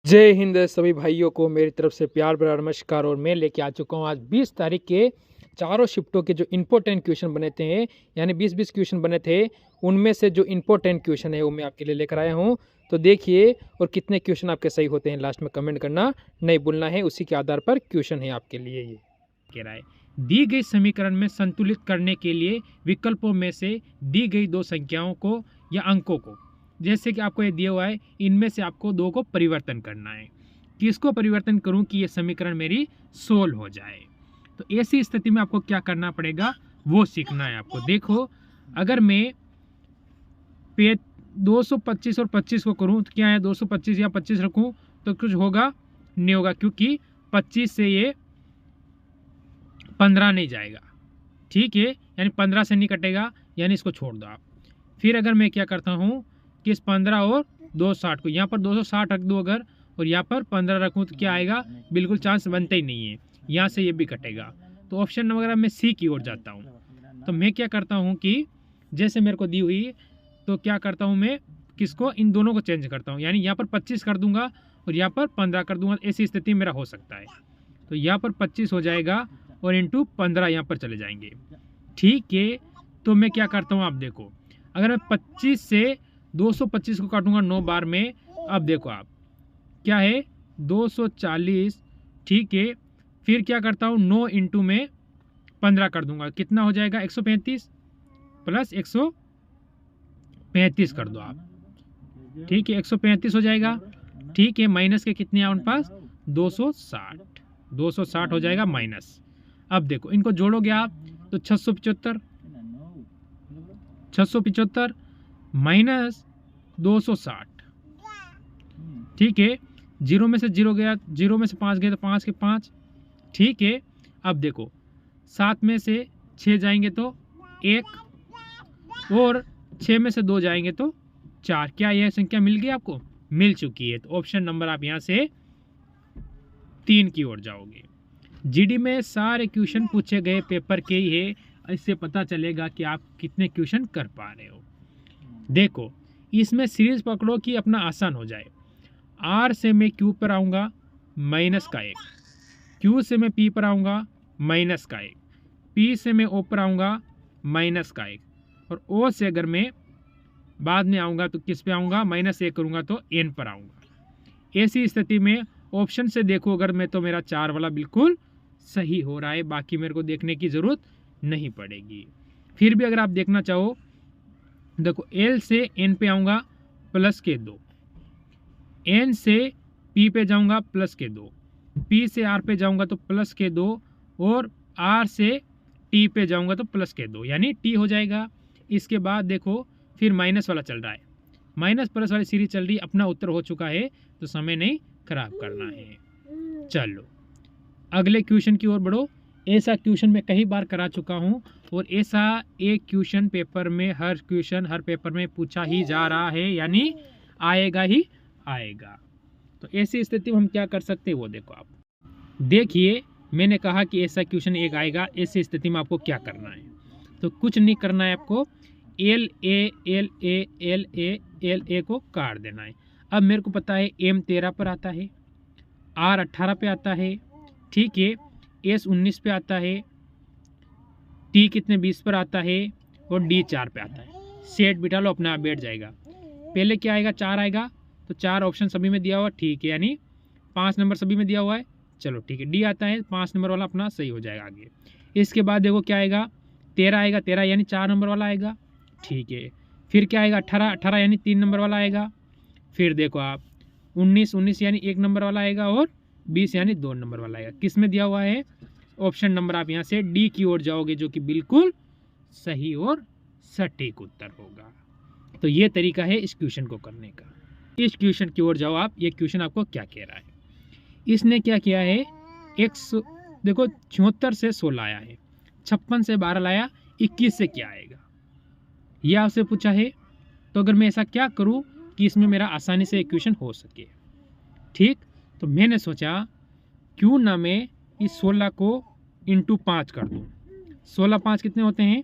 जय हिंद सभी भाइयों को मेरी तरफ से प्यार भरा नमस्कार। और मैं लेके आ चुका हूँ आज 20 तारीख के चारों शिफ्टों के जो इम्पोर्टेंट क्वेश्चन बने थे, यानी 20-20 क्वेश्चन बने थे, उनमें से जो इम्पोर्टेंट क्वेश्चन है वो मैं आपके लिए लेकर आया हूँ। तो देखिए, और कितने क्वेश्चन आपके सही होते हैं लास्ट में कमेंट करना नहीं भूलना है। उसी के आधार पर क्वेश्चन है आपके लिए ये कह रहा है, दी गई समीकरण में संतुलित करने के लिए विकल्पों में से दी गई दो संख्याओं को या अंकों को, जैसे कि आपको ये दिया हुआ है, इनमें से आपको दो को परिवर्तन करना है। किसको परिवर्तन करूं कि ये समीकरण मेरी सोल्व हो जाए। तो ऐसी स्थिति में आपको क्या करना पड़ेगा वो सीखना है आपको। देखो, अगर मैं 225 और 25 को करूं तो क्या है, 225 या 25 रखूं तो कुछ होगा नहीं होगा, क्योंकि 25 से ये 15 नहीं जाएगा। ठीक है, यानी 15 से नहीं कटेगा, यानी इसको छोड़ दो आप। फिर अगर मैं क्या करता हूँ कि इस 15 और 260 को यहाँ पर 260 रख दूँ अगर, और यहाँ पर 15 रखूँ तो क्या आएगा, बिल्कुल चांस बनते ही नहीं है, यहाँ से ये भी कटेगा। तो ऑप्शन नंबर मैं सी की ओर जाता हूँ। तो मैं क्या करता हूँ कि जैसे मेरे को दी हुई, तो क्या करता हूँ मैं, किसको, इन दोनों को चेंज करता हूँ, यानी यहाँ पर 25 कर दूंगा और यहाँ पर 15 कर दूंगा। ऐसी स्थिति मेरा हो सकता है। तो यहाँ पर 25 हो जाएगा और इंटू 15 यहाँ पर चले जाएंगे। ठीक है, तो मैं क्या करता हूँ, आप देखो, अगर मैं 25 से 225 को काटूंगा 9 बार में, अब देखो आप क्या है, 240। ठीक है, फिर क्या करता हूँ, 9 इंटू में 15 कर दूंगा, कितना हो जाएगा, 135 प्लस 135 कर दो आप। ठीक है, 135 हो जाएगा। ठीक है, माइनस के कितने हैं उन पास, 260 हो जाएगा माइनस। अब देखो, इनको जोड़ोगे आप तो 675 माइनस 260। ठीक है, जीरो में से जीरो गया, जीरो में से 5 गए तो 5 के 5। ठीक है, अब देखो, 7 में से 6 जाएंगे तो 1, और 6 में से 2 जाएंगे तो 4। क्या यह संख्या मिल गई आपको, मिल चुकी है। तो ऑप्शन नंबर आप यहाँ से 3 की ओर जाओगे। जीडी में सारे क्वेश्चन पूछे गए पेपर के ही है, इससे पता चलेगा कि आप कितने क्वेश्चन कर पा रहे हो। देखो, इसमें सीरीज पकड़ो कि अपना आसान हो जाए। आर से मैं क्यू पर आऊँगा माइनस का 1, क्यू से मैं पी पर आऊँगा माइनस का 1, पी से मैं ओ पर आऊँगा माइनस का 1, और ओ से अगर मैं बाद में आऊँगा तो किस पे आऊँगा, -1 करूँगा तो एन पर आऊँगा। ऐसी स्थिति में ऑप्शन से देखो, अगर मैं, तो मेरा 4 वाला बिल्कुल सही हो रहा है, बाकी मेरे को देखने की ज़रूरत नहीं पड़ेगी। फिर भी अगर आप देखना चाहो, देखो, एल से एन पे आऊँगा प्लस के 2, एन से पी पे जाऊँगा प्लस के 2, पी से आर पे जाऊँगा तो प्लस के 2, और आर से टी पे जाऊँगा तो प्लस के 2, यानी टी हो जाएगा। इसके बाद देखो, फिर माइनस वाला चल रहा है, माइनस प्लस वाली सीरीज चल रही है। अपना उत्तर हो चुका है, तो समय नहीं खराब करना है। चलो अगले क्वेश्चन की ओर बढ़ो। ऐसा क्वेश्चन मैं कई बार करा चुका हूं, और ऐसा एक क्वेश्चन पेपर में, हर क्वेश्चन हर पेपर में पूछा ही जा रहा है, यानी आएगा ही आएगा। तो ऐसी स्थिति में हम क्या कर सकते हैं वो देखो आप। देखिए, मैंने कहा कि ऐसा क्वेश्चन एक आएगा, ऐसी स्थिति में आपको क्या करना है। तो कुछ नहीं करना है आपको, एल ए को काट देना है। अब मेरे को पता है एम 13 पर आता है, आर 18 पे आता है, ठीक है, एस 19 पे आता है, टी कितने 20 पर आता है, और डी 4 पे आता है। सेट बिठा लो, अपने आप बैठ जाएगा। पहले क्या आएगा, 4 आएगा, तो 4 ऑप्शन सभी में दिया हुआ, ठीक है, यानी 5 नंबर सभी में दिया हुआ है। चलो ठीक है, डी आता है, 5 नंबर वाला अपना सही हो जाएगा आगे। इसके बाद देखो क्या आएगा, 13 आएगा, 13 यानी 4 नंबर वाला आएगा, ठीक है। फिर क्या आएगा, 18 यानी 3 नंबर वाला आएगा। फिर देखो आप 19 यानी 1 नंबर वाला आएगा, और 20 यानी 2 नंबर वाला आएगा। किस में दिया हुआ है, ऑप्शन नंबर आप यहाँ से डी की ओर जाओगे, जो कि बिल्कुल सही और सटीक उत्तर होगा। तो ये तरीका है इस क्वेश्चन को करने का। इस क्वेश्चन की ओर जाओ आप। ये क्वेश्चन आपको क्या कह रहा है, इसने क्या किया है, देखो 74 से 16 आया है, 56 से 12 लाया, 21 से क्या आएगा, ये आपसे पूछा है। तो अगर मैं ऐसा क्या करूं कि इसमें मेरा आसानी से इक्वेशन हो सके, ठीक, तो मैंने सोचा क्यों ना मैं इस 16 को इंटू 5 कर दूं। 16 5 कितने होते हैं,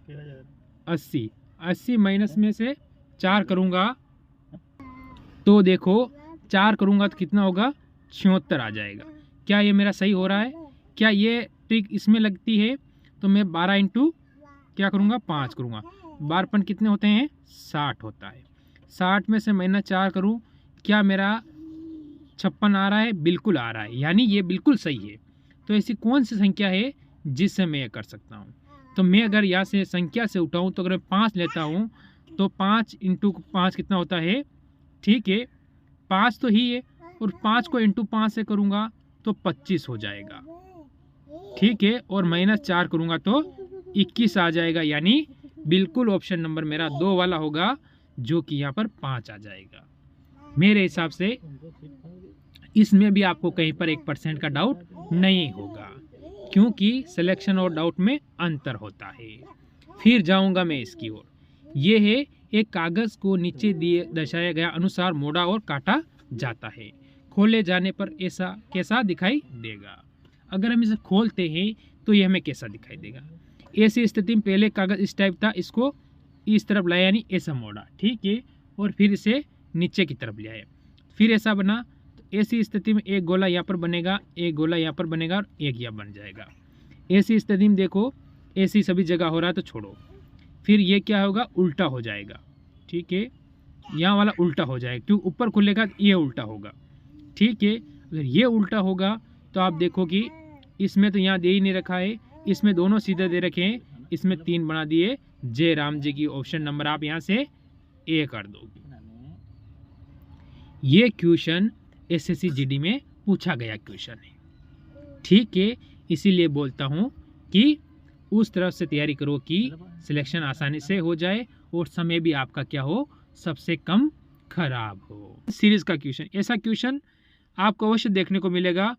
80। 80 माइनस में से 4 करूंगा तो देखो 4 करूंगा तो कितना होगा 76 आ जाएगा। क्या ये मेरा सही हो रहा है? क्या ये ट्रिक इसमें लगती है? तो मैं 12 इंटू क्या करूँगा 5 करूँगा। 12 कितने होते हैं? 60 होता है। 60 में से महीना 4 करूँ, क्या मेरा 56 आ रहा है? बिल्कुल आ रहा है, यानी ये बिल्कुल सही है। तो ऐसी कौन सी संख्या है जिससे मैं ये कर सकता हूँ? तो मैं अगर यहाँ से संख्या से उठाऊँ तो अगर मैं 5 लेता हूँ तो 5 इंटू 5 कितना होता है? ठीक है, 5 तो ही है, और 5 को इंटू 5 से करूँगा तो 25 हो जाएगा। ठीक है, और -4 करूँगा तो 21 आ जाएगा, यानी बिल्कुल ऑप्शन नंबर मेरा 2 वाला होगा, जो कि यहाँ पर 5 आ जाएगा। मेरे हिसाब से इसमें भी आपको कहीं पर 1% का डाउट नहीं होगा, क्योंकि सिलेक्शन और डाउट में अंतर होता है। फिर जाऊंगा मैं इसकी ओर। ये है, एक कागज को नीचे दिए दर्शाया गया अनुसार मोड़ा और काटा जाता है। खोले जाने पर ऐसा कैसा दिखाई देगा? अगर हम इसे खोलते हैं तो ये हमें कैसा दिखाई देगा? ऐसी स्थिति में पहले कागज इस टाइप था, इसको इस तरफ लाया, यानी ऐसा मोड़ा, ठीक है, और फिर इसे नीचे की तरफ ले आया, फिर ऐसा बना। तो ऐसी स्थिति में एक गोला यहाँ पर बनेगा, एक गोला यहाँ पर बनेगा, और एक यहाँ बन जाएगा। ऐसी स्थिति में देखो, ऐसी सभी जगह हो रहा है तो छोड़ो, फिर ये क्या होगा? उल्टा हो जाएगा। ठीक है, यहाँ वाला उल्टा हो जाएगा, क्योंकि ऊपर खुलेगा तो ये उल्टा होगा। ठीक है, अगर ये उल्टा होगा तो आप देखो कि इसमें तो यहाँ दे ही नहीं रखा है, इसमें दोनों सीधे दे रखे हैं, इसमें 3 बना दिए। जय राम जी की ऑप्शन नंबर आप यहाँ से ए कर दोगे। ये क्वेश्चन एसएससी जीडी में पूछा गया क्वेश्चन है। ठीक है, इसीलिए बोलता हूँ कि उस तरफ से तैयारी करो कि सिलेक्शन आसानी से हो जाए और समय भी आपका क्या हो? सबसे कम खराब हो। सीरीज का क्वेश्चन, ऐसा क्वेश्चन आपको अवश्य देखने को मिलेगा।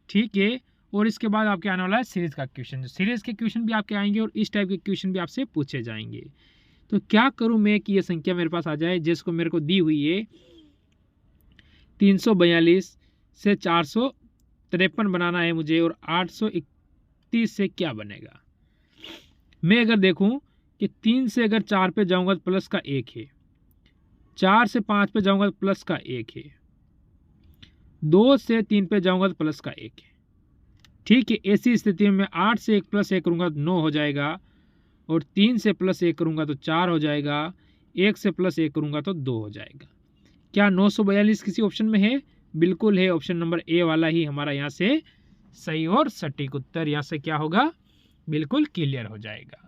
ठीक है, और इसके बाद आपके आने वाला है सीरीज का क्वेश्चन। सीरीज के क्वेश्चन भी आपके आएंगे और इस टाइप के क्वेश्चन भी आपसे पूछे जाएंगे। तो क्या करूं मैं कि ये संख्या मेरे पास आ जाए, जिसको मेरे को दी हुई है 342 से 453 बनाना है मुझे, और 831 से क्या बनेगा? मैं अगर देखूं कि 3 से अगर 4 पे जाऊंगा तो प्लस का 1 है, 4 से 5 पे जाऊंगा तो प्लस का 1 है, 2 से 3 पे जाऊंगा तो प्लस का 1 है। ठीक है, ऐसी स्थिति में 8 से 1 प्लस 1 करूंगा तो 9 हो जाएगा, और 3 से प्लस 1 करूंगा तो 4 हो जाएगा, 1 से प्लस 1 करूंगा तो 2 हो जाएगा। क्या 942 किसी ऑप्शन में है? बिल्कुल है, ऑप्शन नंबर ए वाला ही हमारा यहाँ से सही और सटीक उत्तर यहाँ से क्या होगा? बिल्कुल क्लियर हो जाएगा।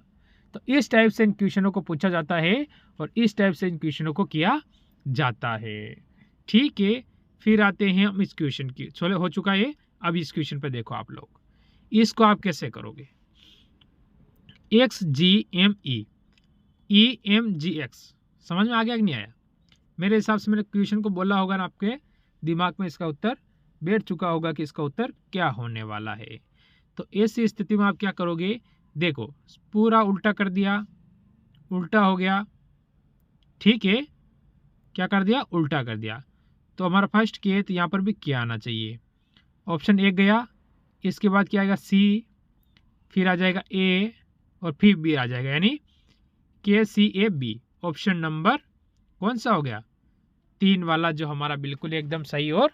तो इस टाइप से इन क्वेश्चनों को पूछा जाता है और इस टाइप से इन क्वेश्चनों को किया जाता है। ठीक है, फिर आते हैं हम इस क्वेश्चन की, चलो हो चुका है। अब इस क्वेश्चन पे देखो आप लोग, इसको आप कैसे करोगे? X G M E M G X, समझ में आ गया कि नहीं आया? मेरे हिसाब से मेरे क्वेश्चन को बोला होगा ना, आपके दिमाग में इसका उत्तर बैठ चुका होगा कि इसका उत्तर क्या होने वाला है। तो ऐसी स्थिति में आप क्या करोगे? देखो, पूरा उल्टा कर दिया, उल्टा हो गया। ठीक है, क्या कर दिया? उल्टा कर दिया। तो हमारा फर्स्ट के, तो यहाँ पर भी क्या आना चाहिए? ऑप्शन ए गया, इसके बाद क्या आएगा? सी, फिर आ जाएगा ए, और फिर बी आ जाएगा, यानी के सी ए बी। ऑप्शन नंबर कौन सा हो गया? 3 वाला, जो हमारा बिल्कुल एकदम सही और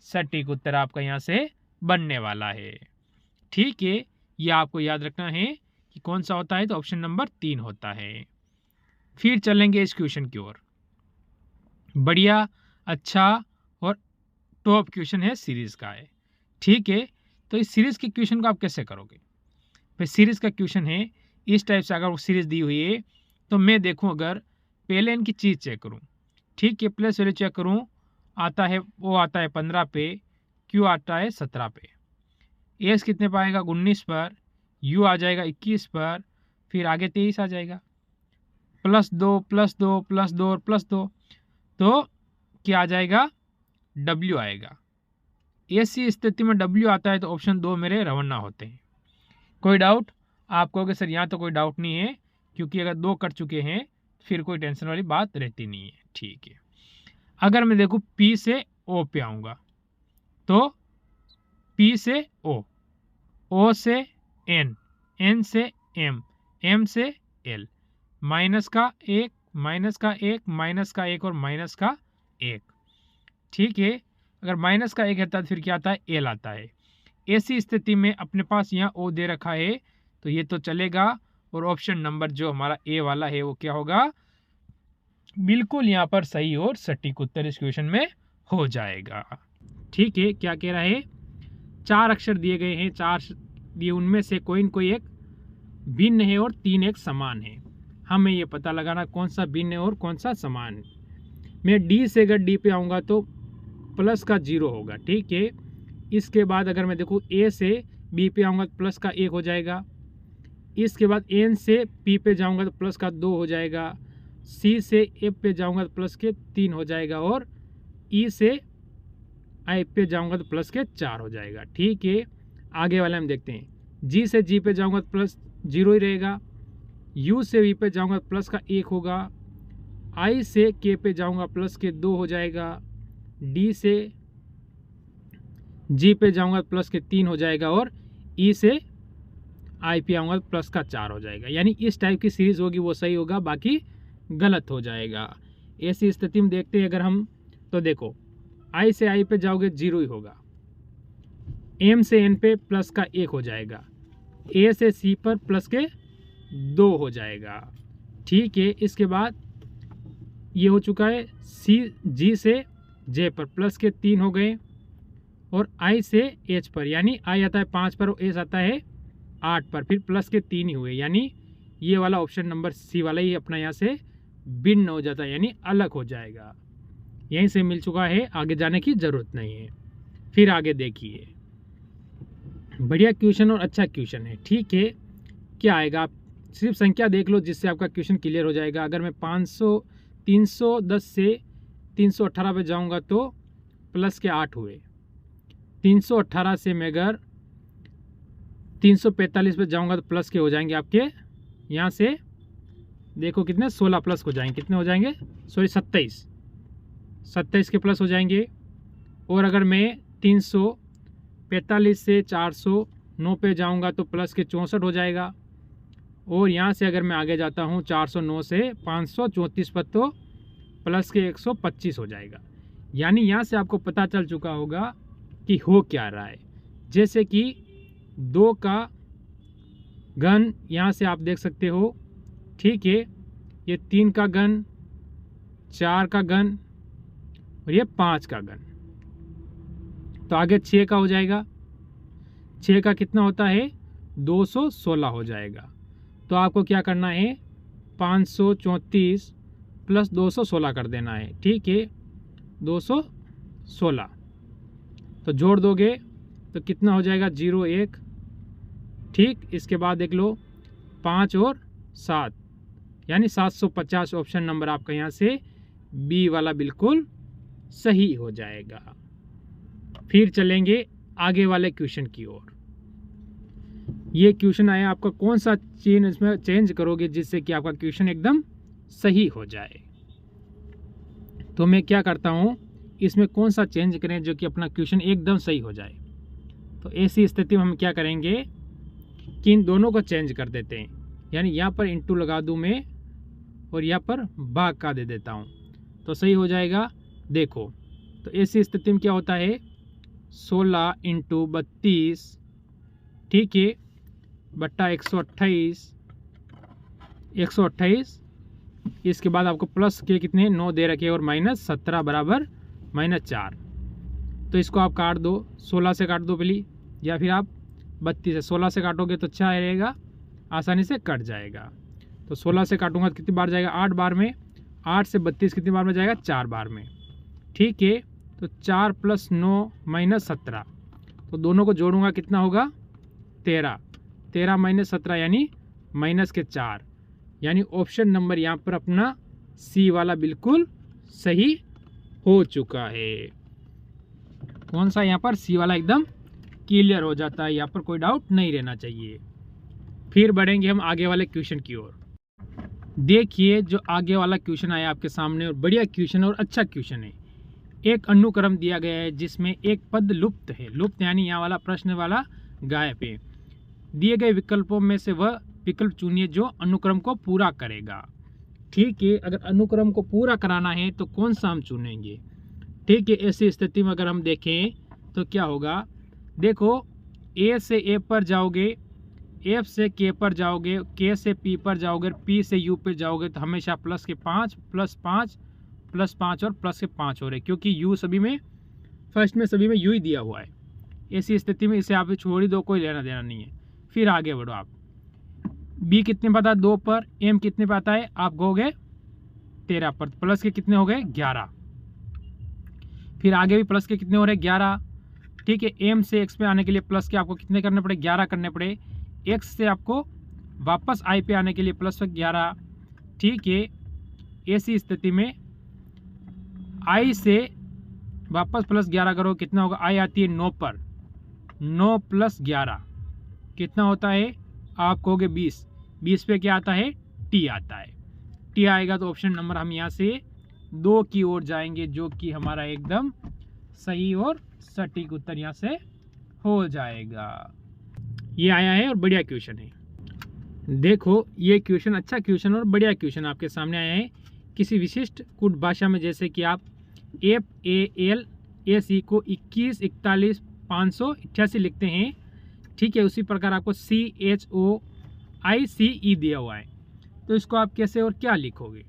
सटीक उत्तर आपका यहाँ से बनने वाला है। ठीक है, ये आपको याद रखना है कि कौन सा होता है, तो ऑप्शन नंबर 3 होता है। फिर चलेंगे इस क्वेश्चन की ओर। बढ़िया, अच्छा और टॉप क्वेश्चन है, सीरीज का है। ठीक है, तो इस सीरीज के क्वेश्चन को आप कैसे करोगे? भाई सीरीज का क्वेश्चन है इस टाइप से, अगर वो सीरीज दी हुई है तो मैं देखूं, अगर पहले इनकी चीज़ चेक करूं। ठीक है, प्लस वैल्यू चेक करूं, आता है, वो आता है 15 पे, क्यू आता है 17 पे, एस कितने पर आएगा? 19 पर, यू आ जाएगा 21 पर, फिर आगे 23 आ जाएगा, +2 +2 +2 और +2, तो क्या आ जाएगा? डब्ल्यू आएगा। ऐसी स्थिति में डब्ल्यू आता है तो ऑप्शन 2 मेरे रवाना होते हैं। कोई डाउट? आप कहोगे सर यहाँ तो कोई डाउट नहीं है, क्योंकि अगर 2 कट चुके हैं फिर कोई टेंशन वाली बात रहती नहीं है। ठीक है, अगर मैं देखूँ पी से ओ पे आऊँगा, तो पी से ओ से एन, एन से एम, एम से एल, माइनस का 1 माइनस का 1 माइनस का 1 और माइनस का 1। ठीक है, अगर माइनस का 1 आता है तो फिर क्या आता है, एल आता है। ऐसी स्थिति में अपने पास यहाँ ओ दे रखा है तो ये तो चलेगा, और ऑप्शन नंबर जो हमारा ए वाला है वो क्या होगा, बिल्कुल यहाँ पर सही और सटीक उत्तर इस क्वेश्चन में हो जाएगा। ठीक है, क्या कह रहा है, 4 अक्षर दिए गए हैं, 4 दिए, उनमें से कोई एक भिन्न है और 3 एक समान है। हमें ये पता लगाना कौन सा भिन्न है और कौन सा समान है। मैं डी से अगर डी पे आऊँगा तो प्लस का 0 होगा। ठीक है, इसके बाद अगर मैं देखूँ ए से बी पे आऊँगा तो प्लस का 1 हो जाएगा। इसके बाद एन से पी पे जाऊँगा तो प्लस का 2 हो जाएगा। सी से एफ पे जाऊँगा तो प्लस के 3 हो जाएगा, और ई से आई पे जाऊँगा तो प्लस के 4 हो जाएगा। ठीक है, आगे वाले हम देखते हैं। जी से जी पे जाऊँगा तो प्लस 0 ही रहेगा। यू से वी पे जाऊँगा तो प्लस का 1 होगा। आई से के पे जाऊँगा प्लस के 2 हो जाएगा। डी से जी पे जाऊँगा तो प्लस के 3 हो जाएगा, और ई से आई पे आऊँगा तो प्लस का 4 हो जाएगा। यानी इस टाइप की सीरीज होगी वो सही होगा, बाकी गलत हो जाएगा। ऐसी स्थिति में देखते हैं अगर हम, तो देखो आई से आई पे जाओगे 0 ही होगा। एम से एन पे प्लस का 1 हो जाएगा। ए से सी पर प्लस के 2 हो जाएगा। ठीक है, इसके बाद ये हो चुका है। सी जी से जे पर प्लस के 3 हो गए, और आई से एच पर, यानी आई आता है 5 पर और एच आता है 8 पर, फिर प्लस के 3 ही हुए। यानी ये वाला ऑप्शन नंबर सी वाला ही अपना यहाँ से भिन्न हो जाता है, यानी अलग हो जाएगा। यहीं से मिल चुका है, आगे जाने की ज़रूरत नहीं है। फिर आगे देखिए, बढ़िया क्वेश्चन और अच्छा क्वेश्चन है। ठीक है, क्या आएगा, आप सिर्फ संख्या देख लो जिससे आपका क्वेश्चन क्लियर हो जाएगा। अगर मैं 310 से 318 पे जाऊंगा तो प्लस के 8 हुए। 318 से मैं अगर 345 पे जाऊंगा तो प्लस के हो जाएंगे आपके, यहाँ से देखो कितने, 16 प्लस हो जाएंगे, कितने हो जाएंगे, सॉरी 27 के प्लस हो जाएंगे। और अगर मैं 345 से 409 पे जाऊंगा तो प्लस के 64 हो जाएगा। और यहाँ से अगर मैं आगे जाता हूँ 409 से 534 पर तो प्लस के 125 हो जाएगा। यानी यहाँ से आपको पता चल चुका होगा कि हो क्या रहा है। जैसे कि 2 का घन यहाँ से आप देख सकते हो। ठीक है, ये 3 का घन, 4 का घन और ये 5 का घन, तो आगे 6 का हो जाएगा। 6 का कितना होता है, 216 हो जाएगा। तो आपको क्या करना है, 534 प्लस 216 कर देना है। ठीक है, 216 तो जोड़ दोगे तो कितना हो जाएगा, 0 1। ठीक, इसके बाद देख लो 5 और 7 यानी 750 ऑप्शन नंबर आपका यहाँ से बी वाला बिल्कुल सही हो जाएगा। फिर चलेंगे आगे वाले क्वेश्चन की ओर। ये क्वेश्चन आया आपका, कौन सा चेंज इसमें चेंज करोगे जिससे कि आपका क्वेश्चन एकदम सही हो जाए। तो मैं क्या करता हूँ, इसमें कौन सा चेंज करें जो कि अपना क्वेश्चन एकदम सही हो जाए। तो ऐसी स्थिति में हम क्या करेंगे कि इन दोनों को चेंज कर देते हैं। यानी यहाँ पर इंटू लगा दूँ मैं और यहाँ पर भाग का दे देता हूँ तो सही हो जाएगा। देखो तो ऐसी स्थिति में क्या होता है, 16 इंटू 32, ठीक है, बट्टा 128। इसके बाद आपको प्लस के कितने 9 दे रखे और माइनस 17 बराबर -4। तो इसको आप काट दो, 16 से काट दो पहले, या फिर आप 32 से 16 से काटोगे तो अच्छा रहेगा, आसानी से कट जाएगा। तो 16 से काटूंगा तो कितनी बार जाएगा, 8 बार में। 8 से 32 कितनी बार में जाएगा, 4 बार में। ठीक है, तो 4 + 9 - 17, तो दोनों को जोड़ूंगा कितना होगा, 13 - 17 यानी -4। यानी ऑप्शन नंबर यहाँ पर अपना सी वाला बिल्कुल सही हो चुका है। कौन सा, यहाँ पर सी वाला एकदम क्लियर हो जाता है, यहाँ पर कोई डाउट नहीं रहना चाहिए। फिर बढ़ेंगे हम आगे वाले क्वेश्चन की ओर। देखिए जो आगे वाला क्वेश्चन आया आपके सामने, और बढ़िया क्वेश्चन और अच्छा क्वेश्चन है। एक अनुक्रम दिया गया है जिसमें एक पद लुप्त है, लुप्त यानी यहाँ वाला प्रश्न वाला गायब है। दिए गए विकल्पों में से वह विकल्प चुनिए जो अनुक्रम को पूरा करेगा। ठीक है, अगर अनुक्रम को पूरा कराना है तो कौन सा हम चुनेंगे। ठीक है। ऐसी स्थिति में अगर हम देखें तो क्या होगा, देखो ए से ए पर जाओगे, एफ से के पर जाओगे, के से पी पर जाओगे, पी से यू पर जाओगे तो हमेशा प्लस के 5 प्लस 5 प्लस 5 और प्लस के 5 हो रहे, क्योंकि यू सभी में फर्स्ट में सभी में यू ही दिया हुआ है। ऐसी स्थिति में इसे आप छोड़ ही दो, कोई लेना देना नहीं है। फिर आगे बढ़ो आप, बी कितने पता है 2 पर, एम कितने पता है आप कहोगे 13 पर, प्लस के कितने हो गए 11। फिर आगे भी प्लस के कितने हो रहे 11। ठीक है, एम से एक्स पे आने के लिए प्लस के आपको कितने करने पड़े 11 करने पड़े। एक्स से आपको वापस आई पे आने के लिए प्लस 11। ठीक है, ऐसी स्थिति में आई से वापस प्लस 11 करो, कितना होगा, आई आती है 9 पर, 9 प्लस 11 कितना होता है आप कहोगे 20। 20 पे क्या आता है टी आता है। टी आएगा तो ऑप्शन नंबर हम यहाँ से 2 की ओर जाएंगे, जो कि हमारा एकदम सही और सटीक उत्तर यहाँ से हो जाएगा। ये आया है और बढ़िया क्वेश्चन है। देखो ये क्वेश्चन अच्छा क्वेश्चन और बढ़िया क्वेश्चन आपके सामने आया है किसी विशिष्ट कूट भाषा में, जैसे कि आप FALAC को 21 41 588 लिखते हैं। ठीक है, उसी प्रकार आपको CHOICE दिया हुआ है, तो इसको आप कैसे और क्या लिखोगे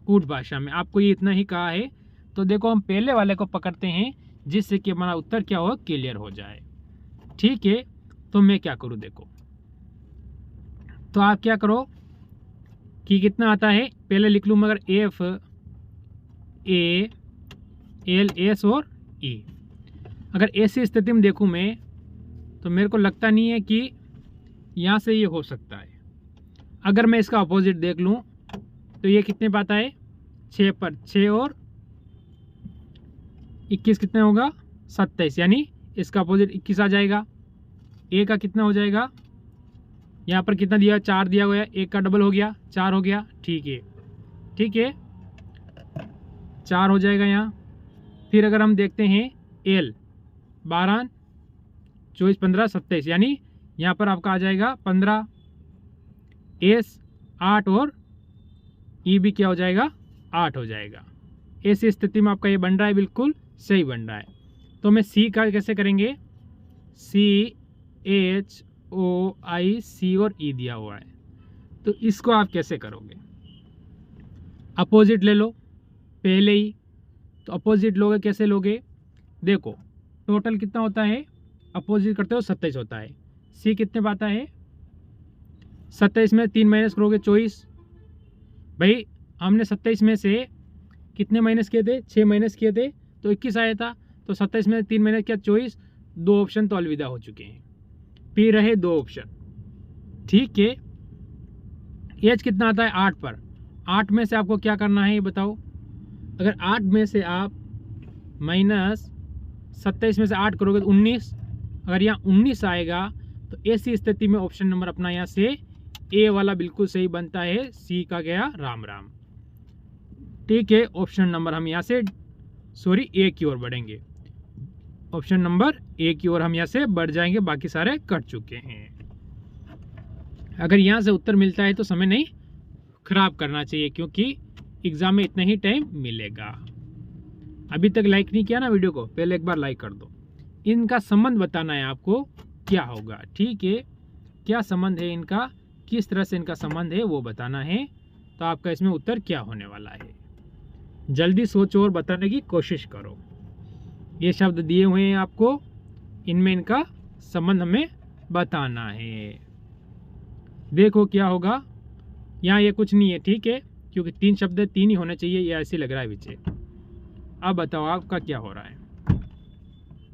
कूट भाषा में, आपको ये इतना ही कहा है। तो देखो हम पहले वाले को पकड़ते हैं जिससे कि हमारा उत्तर क्या हो क्लियर हो जाए। ठीक है, तो मैं क्या करूं, देखो तो आप क्या करो कि कितना आता है पहले लिख लूँ, मगर FALS और E। अगर ऐसी स्थिति में देखूं मैं तो मेरे को लगता नहीं है कि यहाँ से ये हो सकता है। अगर मैं इसका अपोजिट देख लूँ तो ये कितने पे आता है 6 पर, 6 और 21 कितना होगा 27, यानी इसका अपोजिट 21 आ जाएगा। ए का कितना हो जाएगा, यहाँ पर कितना दिया 4 दिया हुआ है, एक का डबल हो गया 4 हो गया। ठीक है, ठीक है 4 हो जाएगा यहाँ। फिर अगर हम देखते हैं एल 12 24 15 27, यानी यहाँ पर आपका आ जाएगा 15। एस 8 और ई भी क्या हो जाएगा 8 हो जाएगा। ऐसी स्थिति में आपका ये बन रहा है, बिल्कुल सही बन रहा है। तो मैं सी का कैसे करेंगे, CHOIC और ई दिया हुआ है, तो इसको आप कैसे करोगे, अपोजिट ले लो पहले ही। तो अपोजिट लोगे कैसे लोगे, देखो टोटल कितना होता है अपोजिट करते हो 27 होता है। सी कितने पाता है 27 में 3 माइनस करोगे 24। भाई हमने 27 में से कितने माइनस किए थे 6 माइनस किए थे तो 21 आया था। तो 27 में 3 माइनस किया 24, 2 ऑप्शन तो अलविदा हो चुके हैं, फिर रहे 2 ऑप्शन। ठीक है, एच कितना आता है 8 पर, 8 में से आपको क्या करना है ये बताओ। अगर 8 में से आप माइनस 27 में से 8 करोगे तो 19, अगर यहाँ 19 आएगा तो ऐसी स्थिति में ऑप्शन नंबर अपना यहाँ से ए वाला बिल्कुल सही बनता है। सी का गया राम राम। ठीक है, ऑप्शन नंबर हम यहाँ से ए की ओर बढ़ेंगे, ऑप्शन नंबर ए की ओर हम यहाँ से बढ़ जाएंगे, बाकी सारे कट चुके हैं। अगर यहाँ से उत्तर मिलता है तो समय नहीं खराब करना चाहिए, क्योंकि एग्जाम में इतना ही टाइम मिलेगा। अभी तक लाइक नहीं किया ना वीडियो को, पहले एक बार लाइक कर दो। इनका संबंध बताना है आपको क्या होगा। ठीक है, क्या संबंध है इनका, किस तरह से इनका संबंध है वो बताना है। तो आपका इसमें उत्तर क्या होने वाला है, जल्दी सोचो और बताने की कोशिश करो। ये शब्द दिए हुए हैं आपको, इनमें इनका संबंध हमें बताना है। देखो क्या होगा, यहाँ ये कुछ नहीं है। ठीक है, क्योंकि 3 शब्द 3 ही होने चाहिए, ये ऐसे लग रहा है पीछे। अब बताओ आपका क्या हो रहा है।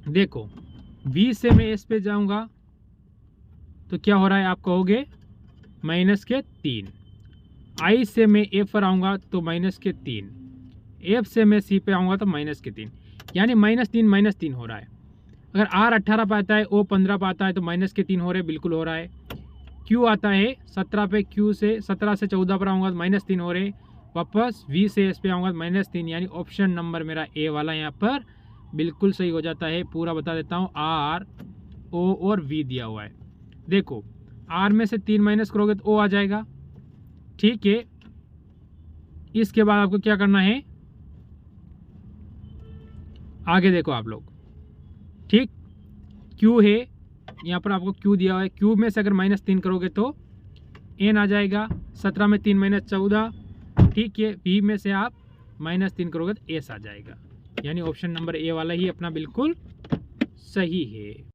देखो बी से मैं एस पे जाऊंगा तो क्या हो रहा है आप कहोगे माइनस के 3। आई से मैं एफ पर आऊँगा तो माइनस के 3। एफ से मैं सी पे आऊँगा तो माइनस के 3, यानी -3 हो रहा है। अगर आर 18 पे आता है, ओ 15 पे आता है तो माइनस के 3 हो रहे, बिल्कुल हो रहा है। क्यू आता है 17 पे, क्यू से 17 से 14 पर आऊँगा तो -3 हो रहे। वापस वी से एस पे आऊँगा तो -3, यानी ऑप्शन नंबर मेरा ए वाला यहाँ पर बिल्कुल सही हो जाता है। पूरा बता देता हूँ, आर ओ और वी दिया हुआ है। देखो आर में से 3 माइनस करोगे तो ओ आ जाएगा। ठीक है, इसके बाद आपको क्या करना है, आगे देखो आप लोग, ठीक, क्यू है, यहाँ पर आपको क्यू दिया हुआ है, क्यू में से अगर -3 करोगे तो एन आ जाएगा, 17 में 3 - 14, ठीक है। वी में से आप -3 करोगे तो एस आ जाएगा, यानी ऑप्शन नंबर ए वाला ही अपना बिल्कुल सही है।